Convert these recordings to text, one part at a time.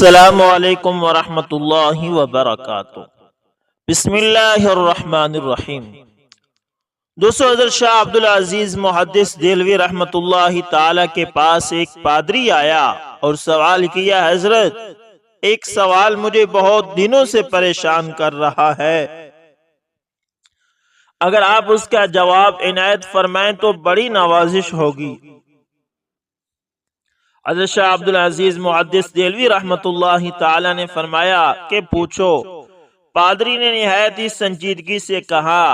السلام علیکم ورحمۃ اللہ وبرکاتہ۔ بسم اللہ الرحمن الرحیم۔ دوستو، حضرت شاہ عبدالعزیز محدث دہلوی رحمۃ اللہ تعالی کے پاس ایک پادری آیا اور سوال کیا، حضرت ایک سوال مجھے بہت دنوں سے پریشان کر رہا ہے، اگر آپ اس کا جواب عنایت فرمائیں تو بڑی نوازش ہوگی۔ حضرت شاہ عبدالعزیز محدث دہلوی رحمۃ اللہ تعالی نے فرمایا کہ پوچھو۔ پادری نے نہایت ہی سنجیدگی سے کہا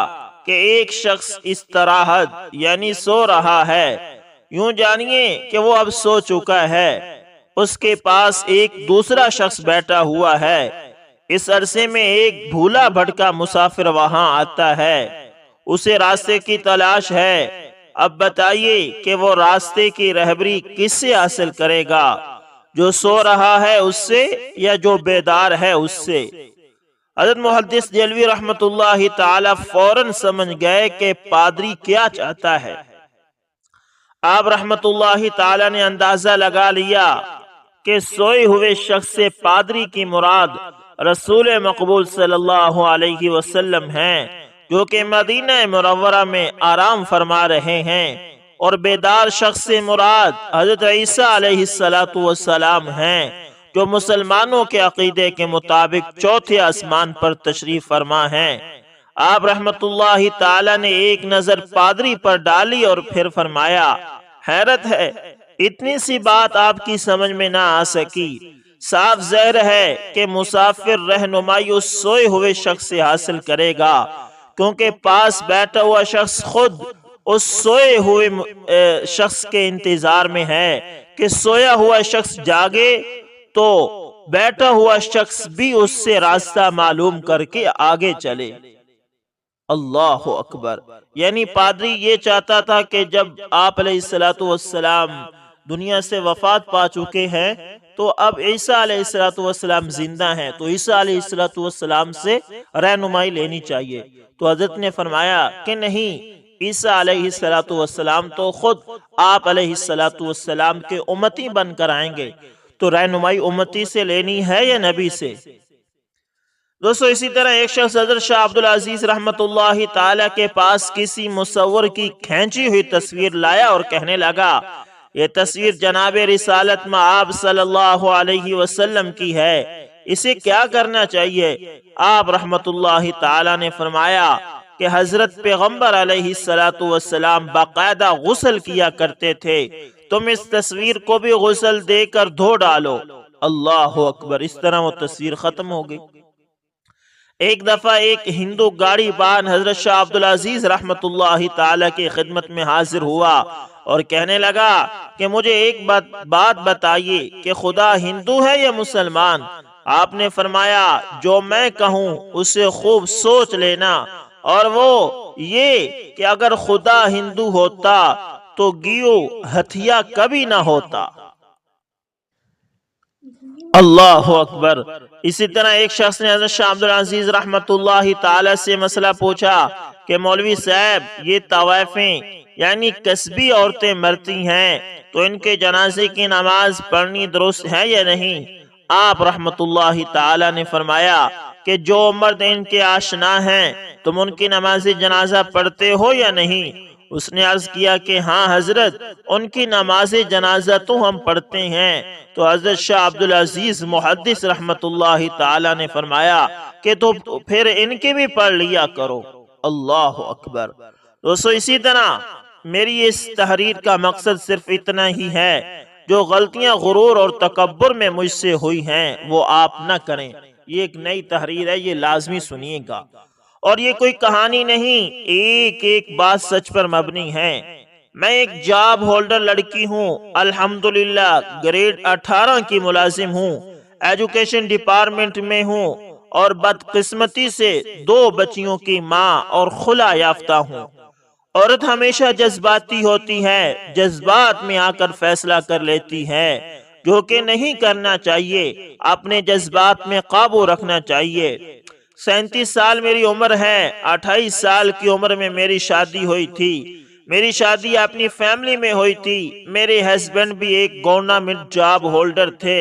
کہ ایک شخص استراحت یعنی سو رہا ہے، یوں جانیے کہ وہ اب سو چکا ہے، اس کے پاس ایک دوسرا شخص بیٹھا ہوا ہے، اس عرصے میں ایک بھولا بھٹکا مسافر وہاں آتا ہے، اسے راستے کی تلاش ہے، اب بتائیے کہ وہ راستے کی رہبری کس سے حاصل کرے گا، جو سو رہا ہے اس سے یا جو بیدار ہے اس سے؟ حضرت محدث دہلوی رحمت اللہ تعالی فوراً سمجھ گئے کہ پادری کیا چاہتا ہے۔ آپ رحمت اللہ تعالی نے اندازہ لگا لیا کہ سوئے ہوئے شخص سے پادری کی مراد رسول مقبول صلی اللہ علیہ وسلم ہیں، جو کہ مدینہ منورہ میں آرام فرما رہے ہیں، اور بیدار شخص سے مراد حضرت عیسیٰ علیہ السلام ہیں، جو مسلمانوں کے عقیدے کے مطابق چوتھے آسمان پر تشریف فرما ہیں۔ آپ رحمت اللہ تعالی نے ایک نظر پادری پر ڈالی اور پھر فرمایا، حیرت ہے اتنی سی بات آپ کی سمجھ میں نہ آ سکی، صاف ظاہر ہے کہ مسافر رہنمائی اس سوئے ہوئے شخص سے حاصل کرے گا، کیونکہ پاس بیٹھا ہوا شخص خود اس سوئے ہوئے شخص کے انتظار میں ہے کہ سویا ہوا شخص جاگے تو بیٹھا ہوا شخص بھی اس سے راستہ معلوم کر کے آگے چلے۔ اللہ اکبر! یعنی پادری یہ چاہتا تھا کہ جب آپ علیہ السلام دنیا سے وفات پا چکے ہیں تو اب عیسیٰ علیہ السلام زندہ ہیں، تو عیسیٰ علیہ السلام سے رہنمائی لینی چاہیے۔ تو حضرت نے فرمایا کہ نہیں، عیسیٰ علیہ السلام تو خود آپ علیہ السلام کے امتی بن کر آئیں گے، تو رہنمائی امتی سے لینی ہے یا نبی سے؟ دوستو، اسی طرح ایک شخص حضرت شاہ عبدالعزیز رحمت اللہ تعالی کے پاس کسی مصور کی کھینچی ہوئی تصویر لایا اور کہنے لگا، یہ تصویر جناب رسالت مآب صلی اللہ علیہ وسلم کی ہے، اسے کیا کرنا چاہیے؟ آپ رحمت اللہ تعالی نے فرمایا کہ حضرت پیغمبر علیہ السلام باقاعدہ غسل کیا کرتے تھے، تم اس تصویر کو بھی غسل دے کر دھو ڈالو۔ اللہ اکبر! اس طرح وہ تصویر ختم ہو گئی۔ ایک دفعہ ایک ہندو گاڑی بان حضرت شاہ عبدالعزیز رحمت اللہ تعالی کی خدمت میں حاضر ہوا اور کہنے لگا کہ مجھے ایک بات بتائیے کہ خدا ہندو ہے یا مسلمان؟ آپ نے فرمایا، جو میں کہوں اسے خوب سوچ لینا، اور وہ یہ کہ اگر خدا ہندو ہوتا تو گیو ہتھیا کبھی نہ ہوتا۔ اللہ اکبر! اسی طرح ایک شخص نے حضرت شاہ عبدالعزیز رحمت اللہ تعالی سے مسئلہ پوچھا کہ مولوی صاحب، یہ طوائفیں یعنی کسبی عورتیں مرتی ہیں تو ان کے جنازے کی نماز پڑھنی درست ہے یا نہیں؟ آپ رحمت اللہ تعالی نے فرمایا کہ جو مرد ان کے آشنا ہیں تم ان کی نماز جنازہ پڑھتے ہو یا نہیں؟ اس نے عرض کیا کہ ہاں حضرت، ان کی نماز جنازہ تو ہم پڑھتے ہیں۔ تو حضرت شاہ عبدالعزیز محدث رحمت اللہ تعالی نے فرمایا کہ تو پھر ان کے بھی پڑھ لیا کرو۔ اللہ اکبر! دوستو، اسی طرح میری اس تحریر کا مقصد صرف اتنا ہی ہے، جو غلطیاں غرور اور تکبر میں مجھ سے ہوئی ہیں وہ آپ نہ کریں۔ یہ ایک نئی تحریر ہے، یہ لازمی سنیے گا، اور یہ کوئی کہانی نہیں، ایک ایک بات سچ پر مبنی ہے۔ میں ایک جاب ہولڈر لڑکی ہوں، الحمدللہ گریڈ 18 کی ملازم ہوں، ایجوکیشن ڈپارٹمنٹ میں ہوں، اور بدقسمتی سے 2 بچیوں کی ماں اور خلا یافتہ ہوں۔ عورت ہمیشہ جذباتی ہوتی ہے، جذبات میں آ کر فیصلہ کر لیتی ہے، جو کہ نہیں کرنا چاہیے، اپنے جذبات میں قابو رکھنا چاہیے۔ 37 سال میری عمر ہے، 28 سال کی عمر میں میری شادی ہوئی تھی، میری شادی اپنی فیملی میں ہوئی تھی، میرے ہسبینڈ بھی ایک گورنمنٹ جاب ہولڈر تھے،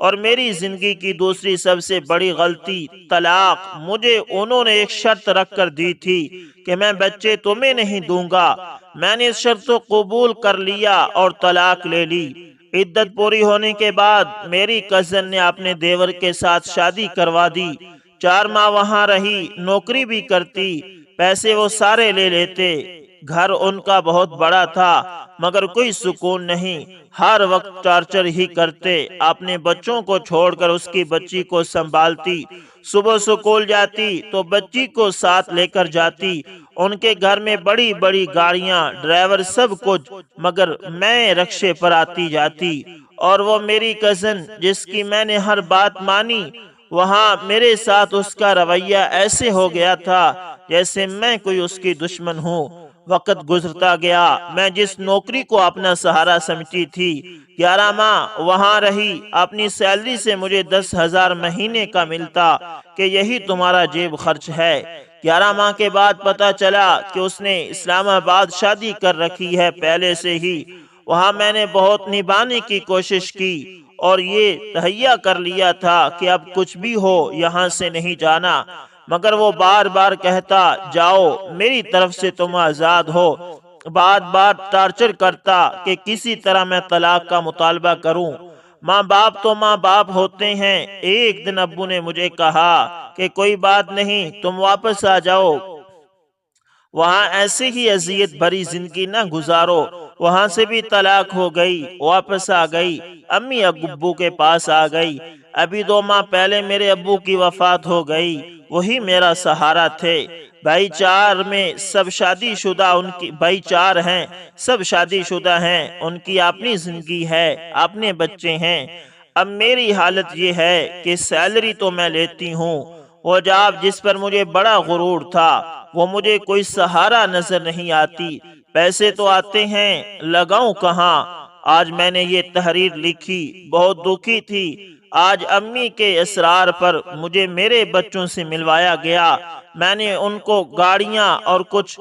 اور میری زندگی کی دوسری سب سے بڑی غلطی طلاق۔ مجھے انہوں نے ایک شرط رکھ کر دی تھی کہ میں بچے تمہیں نہیں دوں گا۔ میں نے اس شرط کو قبول کر لیا اور طلاق لے لی۔ عدت پوری ہونے کے بعد میری کزن نے اپنے دیور کے ساتھ شادی کروا دی۔ 4 ماہ وہاں رہی، نوکری بھی کرتی، پیسے وہ سارے لے لیتے۔ گھر ان کا بہت بڑا تھا مگر کوئی سکون نہیں، ہر وقت ٹارچر ہی کرتے۔ اپنے بچوں کو چھوڑ کر اس کی بچی کو سنبھالتی، صبح سکول جاتی تو بچی کو ساتھ لے کر جاتی۔ ان کے گھر میں بڑی بڑی گاڑیاں، ڈرائیور، سب کچھ، مگر میں رکشے پر آتی جاتی۔ اور وہ میری کزن جس کی میں نے ہر بات مانی، وہاں میرے ساتھ اس کا رویہ ایسے ہو گیا تھا جیسے میں کوئی اس کی دشمن ہوں۔ وقت گزرتا گیا، میں جس نوکری کو اپنا سہارا سمجھتی تھی 11 ماہ وہاں رہی۔ اپنی سیلری سے مجھے 10,000 مہینے کا ملتا کہ یہی تمہارا جیب خرچ ہے۔ 11 ماہ کے بعد پتا چلا کہ اس نے اسلام آباد شادی کر رکھی ہے پہلے سے ہی۔ وہاں میں نے بہت نبھانے کی کوشش کی اور یہ تہیا کر لیا تھا کہ اب کچھ بھی ہو یہاں سے نہیں جانا، مگر وہ بار بار کہتا جاؤ، میری طرف سے تم آزاد ہو۔ بار بار ٹارچر کرتا کہ کسی طرح میں طلاق کا مطالبہ کروں۔ ماں باپ تو ماں باپ ہوتے ہیں۔ ایک دن ابو نے مجھے کہا کہ کوئی بات نہیں، تم واپس آ جاؤ، وہاں ایسے ہی اذیت بھری زندگی نہ گزارو۔ وہاں سے بھی طلاق ہو گئی، واپس آ گئی، امی ابو کے پاس آ گئی۔ ابھی 2 ماہ پہلے میرے ابو کی وفات ہو گئی، وہی میرا سہارا تھے۔ بھائی 4 میں سب شادی شدہ، بھائی 4 ہیں، سب شادی شدہ ہیں، ان کی اپنی زندگی ہے، اپنے بچے ہیں۔ اب میری حالت یہ ہے کہ سیلری تو میں لیتی ہوں، وہ جاب جس پر مجھے بڑا غرور تھا وہ مجھے کوئی سہارا نظر نہیں آتی۔ پیسے تو آتے ہیں، لگاؤں کہاں؟ آج میں نے یہ تحریر لکھی، بہت دکھی تھی۔ آج امی کے اصرار پر مجھے میرے بچوں سے ملوایا گیا۔ میں نے ان کو گاڑیاں اور کچھ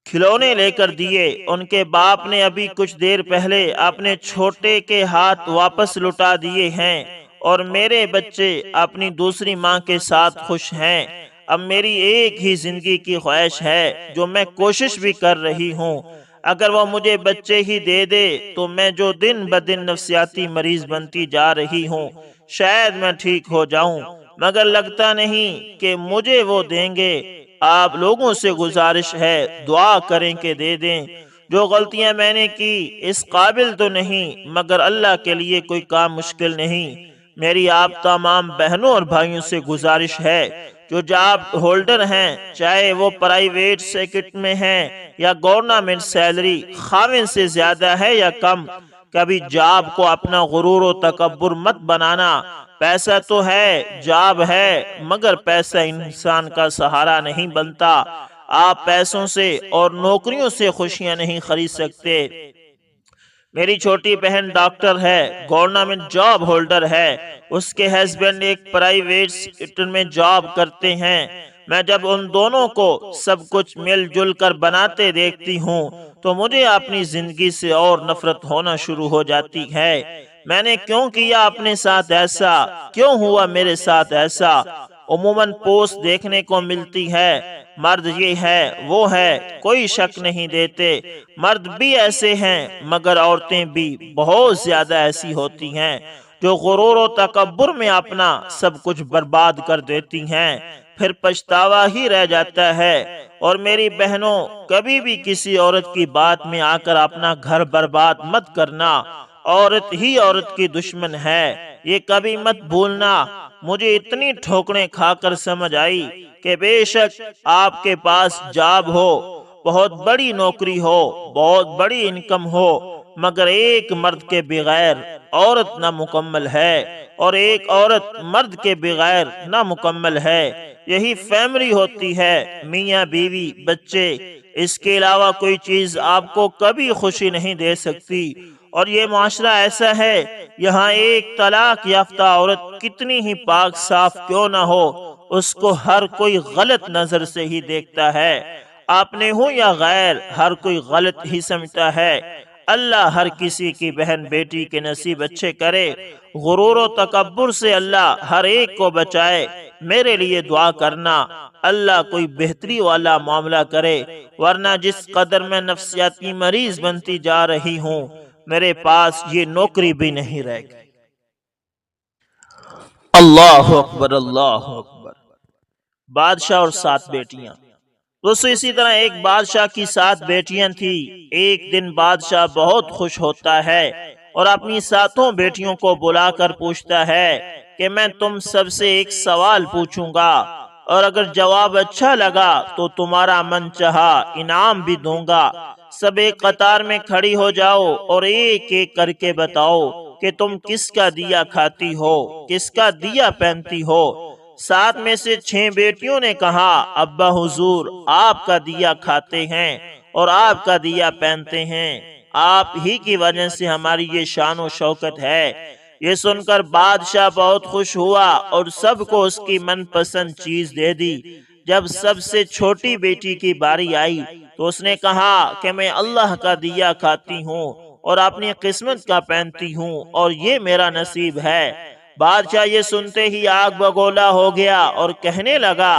کھلونے لے کر دیے۔ ان کے باپ نے ابھی کچھ دیر پہلے اپنے چھوٹے کے ہاتھ واپس لوٹا دیے ہیں، اور میرے بچے اپنی دوسری ماں کے ساتھ خوش ہیں۔ اب میری ایک ہی زندگی کی خواہش ہے جو میں کوشش بھی کر رہی ہوں، اگر وہ مجھے بچے ہی دے دے تو میں جو دن بدن نفسیاتی مریض بنتی جا رہی ہوں شاید میں ٹھیک ہو جاؤں، مگر لگتا نہیں کہ مجھے وہ دیں گے۔ آپ لوگوں سے گزارش ہے دعا کریں کہ دے دیں۔ جو غلطیاں میں نے کی اس قابل تو نہیں، مگر اللہ کے لیے کوئی کام مشکل نہیں۔ میری آپ تمام بہنوں اور بھائیوں سے گزارش ہے جو جاب ہولڈر ہیں، چاہے وہ پرائیویٹ سیکٹر میں ہیں یا گورنمنٹ، سیلری خاوند سے زیادہ ہے یا کم، کبھی جاب کو اپنا غرور و تکبر مت بنانا۔ پیسہ تو ہے، جاب ہے، مگر پیسہ انسان کا سہارا نہیں بنتا۔ آپ پیسوں سے اور نوکریوں سے خوشیاں نہیں خرید سکتے۔ میری چھوٹی بہن ڈاکٹر ہے، گورنمنٹ جاب ہولڈر ہے، اس کے ہسبینڈ ایک پرائیویٹ سیکٹر میں جاب کرتے ہیں۔ میں جب ان دونوں کو سب کچھ مل جل کر بناتے دیکھتی ہوں تو مجھے اپنی زندگی سے اور نفرت ہونا شروع ہو جاتی ہے۔ میں نے کیوں کیا اپنے ساتھ ایسا؟ کیوں ہوا میرے ساتھ ایسا؟ عموماً پوسٹ دیکھنے کو ملتی ہے، مرد یہ ہے وہ ہے، کوئی شک نہیں دیتے۔ مرد بھی ایسے ہیں مگر عورتیں بھی بہت زیادہ ایسی ہوتی ہیں جو غرور و تکبر میں اپنا سب کچھ برباد کر دیتی ہیں، پھر پچھتاوا ہی رہ جاتا ہے۔ اور میری بہنوں، کبھی بھی کسی عورت کی بات میں آ کر اپنا گھر برباد مت کرنا۔ عورت ہی عورت کی دشمن ہے، یہ کبھی مت بھولنا۔ مجھے اتنی ٹھوکریں کھا کر سمجھ آئی کہ بے شک آپ کے پاس جاب ہو، بہت بڑی نوکری ہو، بہت بڑی انکم ہو، مگر ایک مرد کے بغیر عورت نامکمل ہے، اور ایک عورت مرد کے بغیر نامکمل ہے۔ یہی فیملی ہوتی ہے، میاں بیوی بچے، اس کے علاوہ کوئی چیز آپ کو کبھی خوشی نہیں دے سکتی۔ اور یہ معاشرہ ایسا ہے، یہاں ایک طلاق یافتہ عورت کتنی ہی پاک صاف کیوں نہ ہو، اس کو ہر کوئی غلط نظر سے ہی دیکھتا ہے۔ اپنے ہوں یا غیر، ہر کوئی غلط ہی سمجھتا ہے۔ اللہ ہر کسی کی بہن بیٹی کے نصیب اچھے کرے، غرور و تکبر سے اللہ ہر ایک کو بچائے۔ میرے لیے دعا کرنا، اللہ کوئی بہتری والا معاملہ کرے، ورنہ جس قدر میں نفسیاتی مریض بنتی جا رہی ہوں، میرے پاس یہ نوکری بھی نہیں رہ گئی۔ اللہ اکبر، اللہ اکبر۔ بادشاہ اور 7 بیٹیاں۔ دوستو اسی طرح ایک بادشاہ کی 7 بیٹیاں تھی۔ ایک دن بادشاہ بہت خوش ہوتا ہے اور اپنی 7 بیٹیوں کو بلا کر پوچھتا ہے کہ میں تم سب سے ایک سوال پوچھوں گا، اور اگر جواب اچھا لگا تو تمہارا من چاہا انعام بھی دوں گا۔ سب ایک قطار میں کھڑی ہو جاؤ اور ایک ایک کر کے بتاؤ کہ تم کس کا دیا کھاتی ہو، کس کا دیا پہنتی ہو۔ 7 میں سے 6 بیٹیوں نے کہا، ابا حضور آپ کا دیا کھاتے ہیں اور آپ کا دیا پہنتے ہیں، آپ ہی کی وجہ سے ہماری یہ شان و شوکت ہے۔ یہ سن کر بادشاہ بہت خوش ہوا اور سب کو اس کی من پسند چیز دے دی۔ جب سب سے چھوٹی بیٹی کی باری آئی تو اس نے کہا کہ میں اللہ کا دیا کھاتی ہوں اور اپنی قسمت کا پہنتی ہوں اور یہ میرا نصیب ہے۔ بادشاہ یہ سنتے ہی آگ بگولا ہو گیا اور کہنے لگا،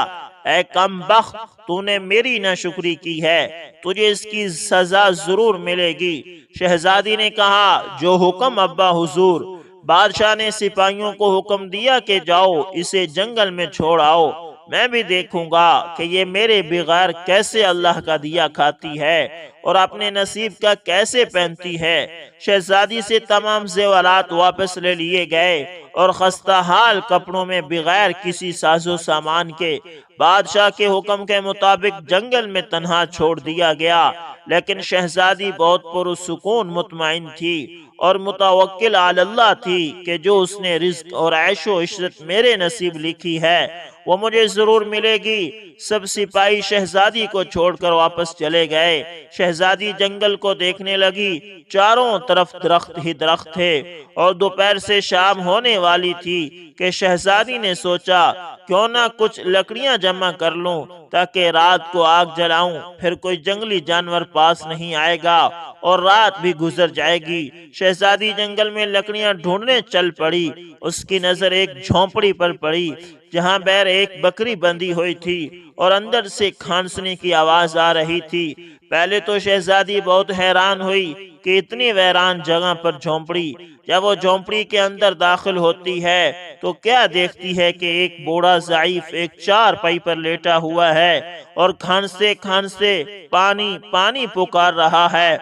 اے کم بخت، تو نے میری ناشکری کی ہے، تجھے اس کی سزا ضرور ملے گی۔ شہزادی نے کہا، جو حکم ابا حضور۔ بادشاہ نے سپاہیوں کو حکم دیا کہ جاؤ اسے جنگل میں چھوڑ آؤ، میں بھی دیکھوں گا کہ یہ میرے بغیر کیسے اللہ کا دیا کھاتی ہے اور اپنے نصیب کا کیسے پہنتی ہے۔ شہزادی سے تمام زیورات واپس لے لیے گئے اور خستہ حال کپڑوں میں بغیر کسی ساز و سامان کے بادشاہ کے حکم کے مطابق جنگل میں تنہا چھوڑ دیا گیا۔ لیکن شہزادی بہت پرسکون مطمئن تھی اور متوکل علی اللہ تھی کہ جو اس نے رزق اور عیش و عشرت میرے نصیب لکھی ہے وہ مجھے ضرور ملے گی۔ سب سپاہی شہزادی کو چھوڑ کر واپس چلے گئے۔ شہزادی جنگل کو دیکھنے لگی، چاروں طرف درخت ہی درخت تھے اور دوپہر سے شام ہونے والی تھی کہ شہزادی نے سوچا کیوں نہ کچھ لکڑیاں جمع کر لوں تاکہ رات کو آگ جلاؤں، پھر کوئی جنگلی جانور پاس نہیں آئے گا اور رات بھی گزر جائے گی۔ شہزادی جنگل میں لکڑیاں ڈھونڈنے چل پڑی۔ اس کی نظر ایک جھونپڑی پر پڑی جہاں بیر ایک بکری بندھی ہوئی تھی اور اندر سے کھانسنے کی آواز آ رہی تھی۔ پہلے تو شہزادی بہت حیران ہوئی کہ اتنی ویران جگہ پر جھونپڑی۔ جب وہ جھونپڑی کے اندر داخل ہوتی ہے تو کیا دیکھتی ہے کہ ایک بوڑھا ضعیف ایک چارپائی پر لیٹا ہوا ہے اور کھانستے کھانستے پانی پانی پکار رہا ہے۔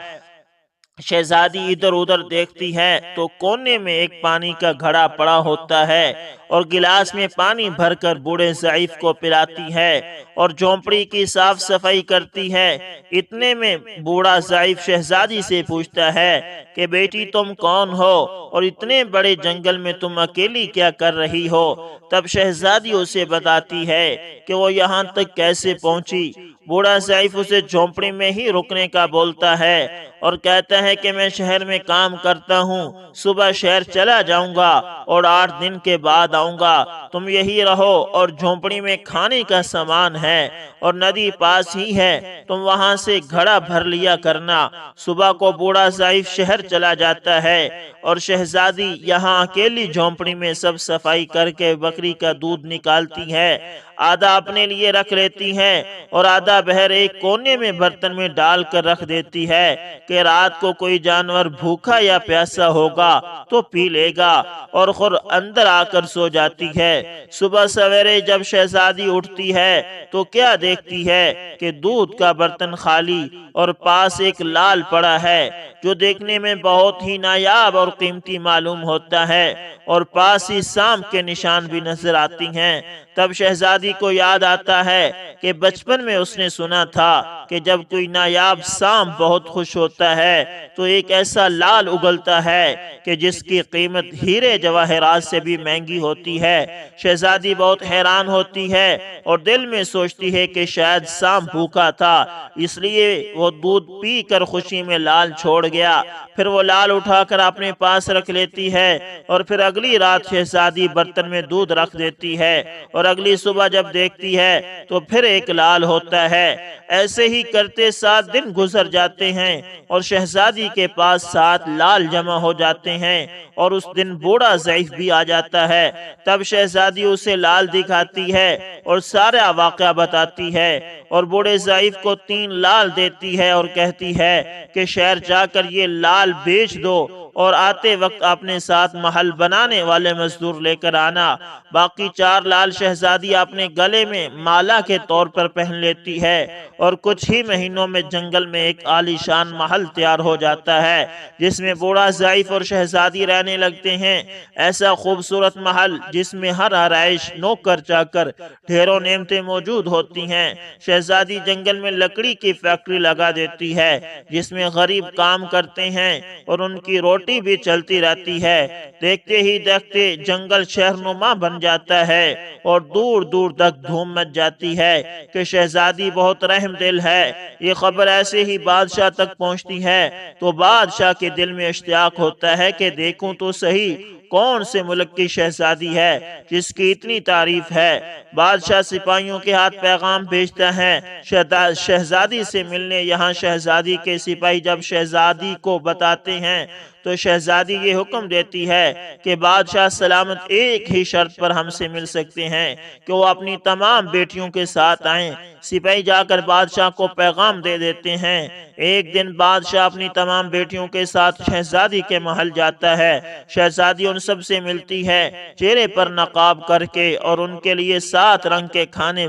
شہزادی ادھر ادھر دیکھتی ہے تو کونے میں ایک پانی کا گھڑا پڑا ہوتا ہے اور گلاس میں پانی بھر کر بوڑھے ضعیف کو پلاتی ہے اور جھونپڑی کی صاف صفائی کرتی ہے۔ اتنے میں بوڑھا ضعیف شہزادی سے پوچھتا ہے کہ بیٹی تم کون ہو اور اتنے بڑے جنگل میں تم اکیلی کیا کر رہی ہو؟ تب شہزادی اسے بتاتی ہے کہ وہ یہاں تک کیسے پہنچی۔ بوڑھا ضعیف اسے جھونپڑی میں ہی رکنے کا بولتا ہے اور کہتا ہے کہ میں شہر میں کام کرتا ہوں، صبح شہر چلا جاؤں گا اور 8 دن کے بعد آؤں گا، تم یہی رہو اور جھونپڑی میں کھانے کا سامان ہے اور ندی پاس ہی ہے، تم وہاں سے گھڑا بھر لیا کرنا۔ صبح کو بوڑھا ضعیف شہر چلا جاتا ہے اور شہزادی یہاں اکیلی جھونپڑی میں سب صفائی کر کے بکری کا دودھ نکالتی ہے، آدھا اپنے لیے رکھ لیتی ہے اور آدھا بہر ایک کونے میں برتن میں ڈال کر رکھ دیتی ہے کہ رات کو کوئی جانور بھوکا یا پیاسا ہوگا تو پی لے گا، اور خود اندر آ کر سو جاتی ہے۔ صبح سویرے جب شہزادی اٹھتی ہے تو کیا دیکھتی ہے کہ دودھ کا برتن خالی اور پاس ایک لال پڑا ہے جو دیکھنے میں بہت ہی نایاب اور قیمتی معلوم ہوتا ہے اور پاس ہی سانپ کے نشان بھی نظر آتی ہیں۔ تب شہزادی کو یاد آتا ہے کہ بچپن میں اس نے سنا تھا کہ جب کوئی نایاب سانپ بہت خوش ہوتا ہے تو ایک ایسا لال اگلتا ہے کہ جس کی قیمت ہیرے جواہرات سے بھی مہنگی ہوتی ہے۔ شہزادی بہت حیران ہوتی ہے اور دل میں سوچتی ہے کہ شاید سانپ بھوکا تھا اس لیے وہ دودھ پی کر خوشی میں لال چھوڑ گیا۔ پھر وہ لال اٹھا کر اپنے پاس رکھ لیتی ہے اور پھر اگلی رات شہزادی برتن میں دودھ رکھ دیتی ہے اور اگلی صبح جب دیکھتی ہے تو پھر ایک لال ہوتا ہے۔ ایسے ہی کرتے 7 دن گزر جاتے ہیں اور شہزادی کے پاس 7 لال جمع ہو جاتے ہیں، اور اس دن بوڑھا ضعیف بھی آ جاتا ہے۔ تب شہزادی اسے لال دکھاتی ہے اور سارا واقعہ بتاتی ہے، اور بوڑھے ضعیف کو 3 لال دیتی ہے اور کہتی ہے کہ شہر جا کر یہ لال بیچ دو اور آتے وقت اپنے ساتھ محل بنانے والے مزدور لے کر آنا۔ باقی 4 لال شہزادی اپنے گلے میں مالا کے طور پر پہن لیتی ہے، اور کچھ ہی مہینوں میں جنگل میں ایک عالی شان محل تیار ہو جاتا ہے جس میں بوڑھا ضعیف اور شہزادی رہنے لگتے ہیں۔ ایسا خوبصورت محل جس میں ہر آرائش، نوکر چاکر، ڈھیروں نعمتیں موجود ہوتی ہیں۔ شہزادی جنگل میں لکڑی کی فیکٹری لگا دیتی ہے جس میں غریب کام کرتے ہیں اور ان کی روٹی بھی چلتی رہتی ہے۔ دیکھتے ہی دیکھتے جنگل شہرنما بن جاتا ہے اور دور دور تک دھوم مچ جاتی ہے کہ شہزادی بہت رحم دل ہے۔ یہ خبر ایسے ہی بادشاہ تک پہنچتی ہے تو بادشاہ کے دل میں اشتیاق ہوتا ہے کہ دیکھوں تو صحیح کون سے ملک کی شہزادی ہے جس کی اتنی تعریف ہے۔ بادشاہ سپاہیوں کے ہاتھ پیغام بھیجتا ہے شہزادی سے ملنے۔ یہاں شہزادی کے سپاہی جب شہزادی کو بتاتے ہیں تو شہزادی یہ حکم دیتی ہے کہ بادشاہ سلامت ایک ہی شرط پر ہم سے مل سکتے ہیں کہ وہ اپنی تمام بیٹیوں کے ساتھ آئیں۔ سپاہی جا کر بادشاہ کو پیغام دے دیتے ہیں۔ ایک دن بادشاہ اپنی تمام بیٹیوں کے ساتھ شہزادی کے محل جاتا ہے۔ شہزادی ان سب سے ملتی ہے چہرے پر نقاب کر کے، اور ان کے لیے 7 رنگ کے کھانے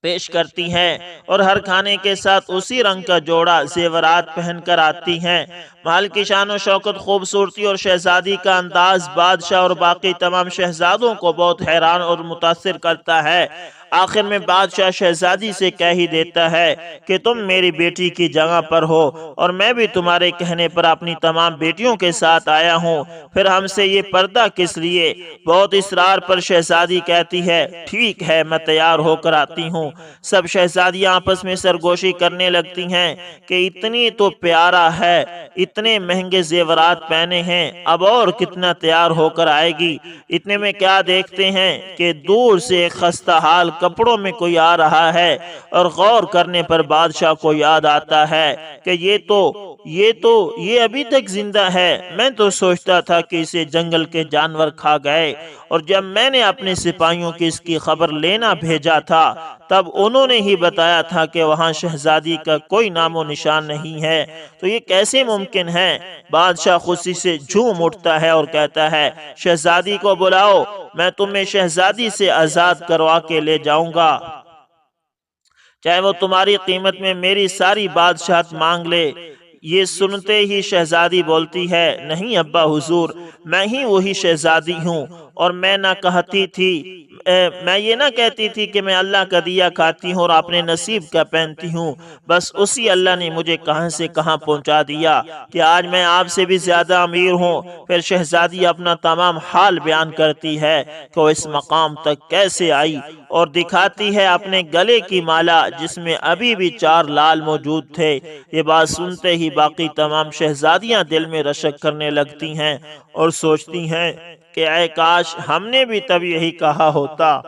پیش کرتی ہیں، اور ہر کھانے کے ساتھ اسی رنگ کا جوڑا زیورات پہن کر آتی ہیں۔ محل کی شان و شوکت، خوبصورتی اور شہزادی کا انداز بادشاہ اور باقی تمام شہزادوں کو بہت حیران اور متاثر کرتا ہے۔ آخر میں بادشاہ شہزادی سے کہہ ہی دیتا ہے کہ تم میری بیٹی کی جگہ پر ہو اور میں بھی تمہارے کہنے پر اپنی تمام بیٹیوں کے ساتھ آیا ہوں، پھر ہم سے یہ پردہ کس لیے؟ بہت اصرار پر شہزادی کہتی ہے ٹھیک ہے میں تیار ہو کر آتی ہوں۔ سب شہزادیاں آپس میں سرگوشی کرنے لگتی ہیں کہ اتنی تو پیارا ہے، اتنے مہنگے زیورات پہنے ہیں، اب اور کتنا تیار ہو کر آئے گی۔ اتنے میں کیا دیکھتے ہیں کہ دور سے ایک خستہ حال کپڑوں میں کوئی آ رہا ہے، اور غور کرنے پر بادشاہ کو یاد آتا ہے کہ یہ ابھی تک زندہ ہے۔ میں تو سوچتا تھا کہ اسے جنگل کے جانور کھا گئے، اور جب میں نے اپنے سپاہیوں کی اس کی خبر لینا بھیجا تھا تب انہوں نے ہی بتایا تھا کہ وہاں شہزادی کا کوئی نام و نشان نہیں ہے، تو یہ کیسے ممکن ہے؟ بادشاہ خوشی سے جھوم اٹھتا ہے اور کہتا ہے شہزادی کو بلاؤ، میں تمہیں شہزادی سے آزاد کروا کے لے جاؤں گا، چاہے وہ تمہاری قیمت میں میری ساری بادشاہت مانگ لے۔ یہ سنتے ہی شہزادی بولتی ہے نہیں ابا حضور، میں ہی وہی شہزادی ہوں، اور میں یہ نہ کہتی تھی کہ میں اللہ کا دیا کھاتی ہوں اور اپنے نصیب کا پہنتی ہوں، بس اسی اللہ نے مجھے کہاں سے کہاں پہنچا دیا کہ آج میں آپ سے بھی زیادہ امیر ہوں۔ پھر شہزادی اپنا تمام حال بیان کرتی ہے کہ وہ اس مقام تک کیسے آئی، اور دکھاتی ہے اپنے گلے کی مالا جس میں ابھی بھی 4 لال موجود تھے۔ یہ بات سنتے ہی باقی تمام شہزادیاں دل میں رشک کرنے لگتی ہیں اور سوچتی ہیں کہ اے کاش ہم نے بھی تب یہی کہا ہوتا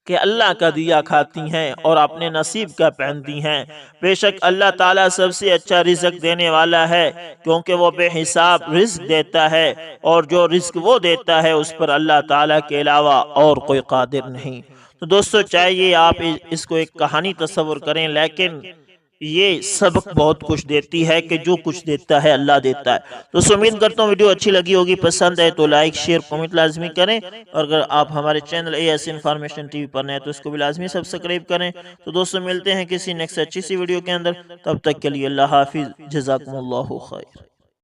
کہ اللہ کا دیا کھاتی ہیں اور اپنے نصیب کا پہنتی ہیں۔ بے شک اللہ تعالیٰ سب سے اچھا رزق دینے والا ہے، کیونکہ وہ بے حساب رزق دیتا ہے، اور جو رزق وہ دیتا ہے اس پر اللہ تعالیٰ کے علاوہ اور کوئی قادر نہیں۔ تو دوستو چاہیے آپ اس کو ایک کہانی تصور کریں، لیکن یہ سبق بہت کچھ دیتی ہے کہ جو کچھ دیتا ہے اللہ دیتا ہے۔ تو امید کرتا ہوں ویڈیو اچھی لگی ہوگی، پسند ہے تو لائک شیئر کمنٹ لازمی کریں، اور اگر آپ ہمارے چینل AS انفارمیشن TV پر نئے تو اس کو بھی لازمی سبسکرائب کریں۔ تو دوستو ملتے ہیں کسی نیکسٹ اچھی سی ویڈیو کے اندر، تب تک کے لیے اللہ حافظ، جزاکم اللہ خیر۔